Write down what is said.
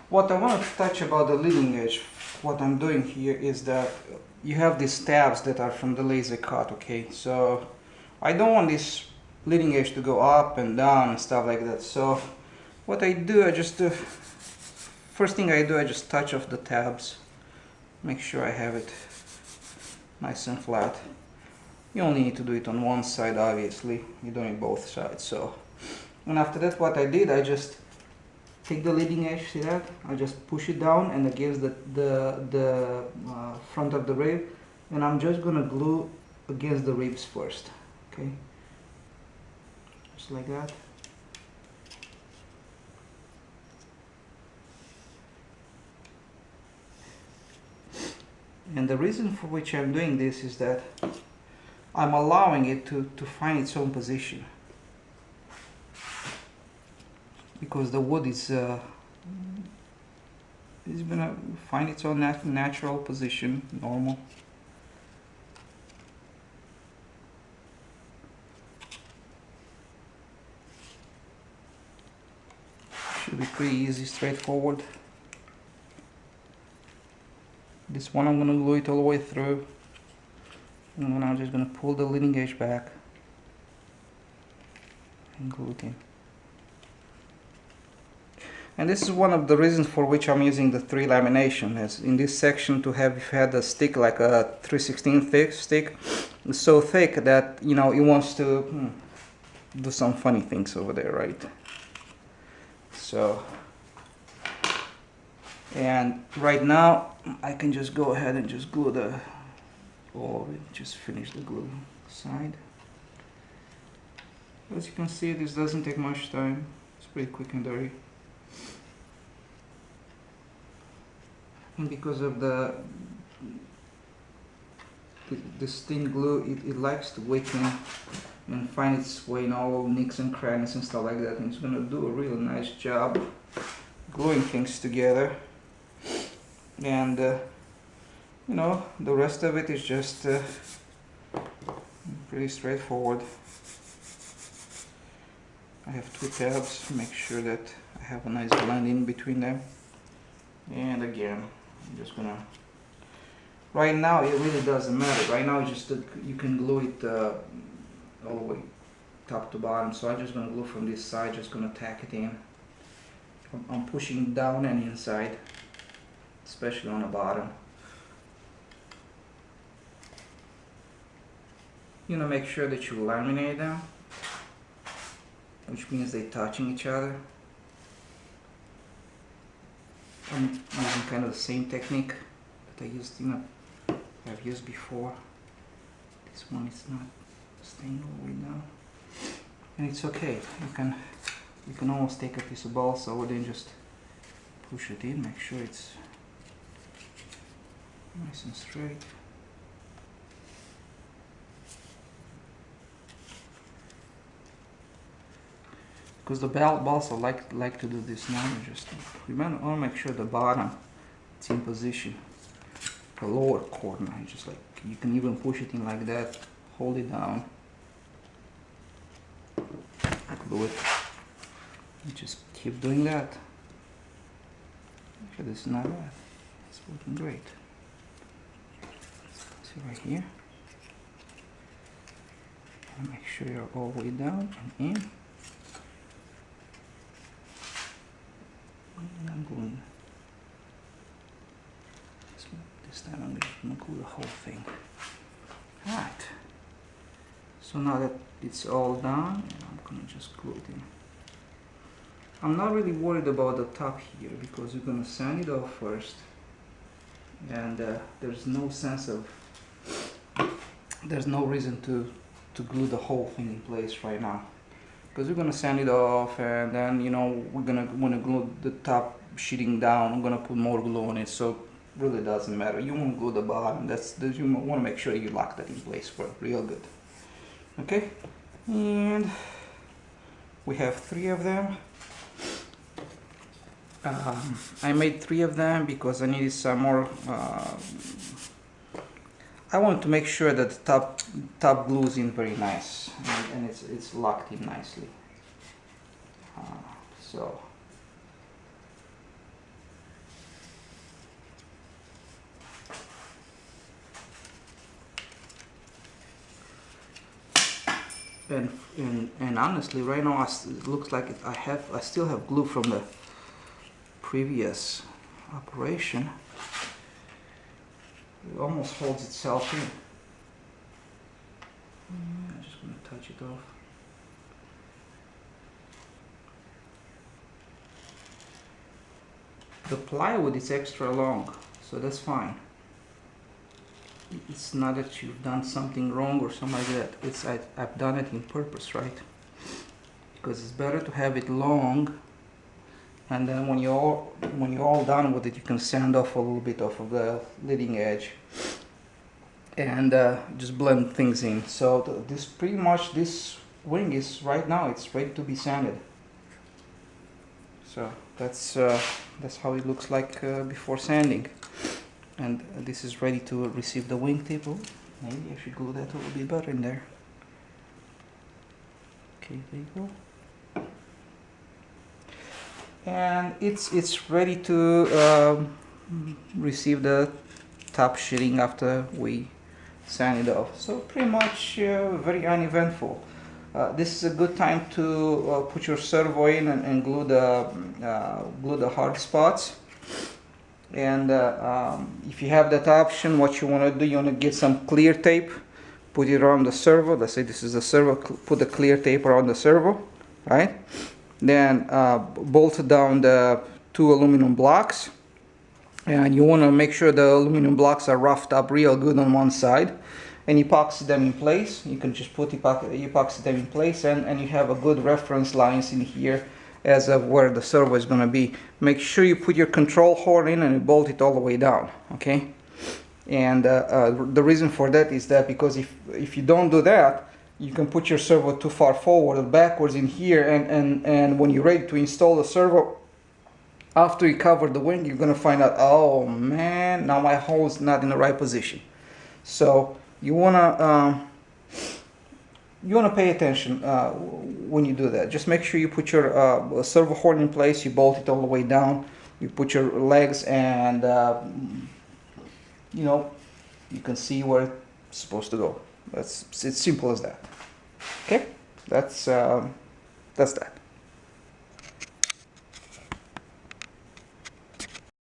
What I want to touch about the leading edge, what I'm doing here is that you have these tabs that are from the laser cut, okay? So I don't want this leading edge to go up and down and stuff like that. So what I do, first thing I do, I just touch off the tabs, make sure I have it nice and flat. You only need to do it on one side, obviously. You don't need both sides. So, and after that, what I did, I just take the leading edge, see that? I just push it down and against the front of the rib, and I'm just gonna glue against the ribs first, okay? Just like that. And the reason for which I'm doing this is that I'm allowing it to find its own position. Because the wood is gonna find its own natural position, normal. Should be pretty easy, straightforward. This one I'm gonna glue it all the way through, and then I'm just gonna pull the leading edge back and glue it in. And this is one of the reasons for which I'm using the 3 lamination. As in this section, to have, if you had a stick like a 3/16 thick stick, it's so thick that, you know, it wants to do some funny things over there, right? So, and right now I can just go ahead and just glue the, or just finish the glue side. As you can see, this doesn't take much time. It's pretty quick and dirty. And because of this thin glue, it likes to wick in and find its way in all nicks and crannies and stuff like that, and it's gonna do a real nice job gluing things together. And you know, the rest of it is just pretty straightforward. I have 2 tabs, make sure that I have a nice blend in between them. And again, I'm just gonna, right now it really doesn't matter. Right now just you can glue it all the way top to bottom. So I'm just gonna glue from this side, just gonna tack it in. I'm pushing down and inside, especially on the bottom. You know, make sure that you laminate them, which means they're touching each other. I'm using kind of the same technique that I've used before. This one is not staying all the way down, and it's okay. You can almost take a piece of balsa wood and just push it in. Make sure it's nice and straight. Because the balsa like to do this now. Just remember, I want to make sure the bottom it's in position. The lower corner, just like you can even push it in like that. Hold it down. Glue it. You just keep doing that. Actually, this is not bad. It's working great. See right here. And make sure you're all the way down and in. And I'm going. This time I'm going to glue the whole thing. Alright. So now that it's all done, I'm going to just glue it in. I'm not really worried about the top here because we're going to sand it off first. And there's no reason to glue the whole thing in place right now. Because we're going to sand it off, and then, you know, when I glue the top sheeting down, I'm going to put more glue on it. So it really doesn't matter. You want to glue the bottom. You want to make sure you lock that in place for real good. Okay, and we have 3 of them. I made 3 of them because I needed some more. I want to make sure that the top glues in very nice, and it's locked in nicely. So and honestly, right now it looks like I still have glue from the previous operation. It almost holds itself in. I'm just going to touch it off. The plywood is extra long, so that's fine. It's not that you've done something wrong or something like that. I've done it in purpose, right? Because it's better to have it long, and then when you're all done with it, you can sand off a little bit off of the leading edge and just blend things in. So this pretty much, this wing is right now, it's ready to be sanded. So that's how it looks like before sanding. And this is ready to receive the wingtip. Oh, maybe I should glue that a little bit better in there. Okay, there you go. And it's ready to receive the top sheeting after we sand it off. So pretty much very uneventful. This is a good time to put your servo in and glue the hard spots. And if you have that option, what you want to do, you want to get some clear tape, put it around the servo. Let's say this is the servo, put the clear tape around the servo, right? Then bolt down the 2 aluminum blocks, and you want to make sure the aluminum blocks are roughed up real good on one side, and epoxy them in place. You can just put epoxy them in place, and you have a good reference lines in here as of where the servo is going to be. Make sure you put your control horn in and bolt it all the way down, okay? And the reason for that is that because if you don't do that, you can put your servo too far forward or backwards in here, and when you're ready to install the servo, after you cover the wing, you're going to find out, oh man, now my hole is not in the right position. So you want to pay attention when you do that. Just make sure you put your servo horn in place, you bolt it all the way down, you put your legs, and you know, you can see where it's supposed to go. It's simple as that. Okay, that's that.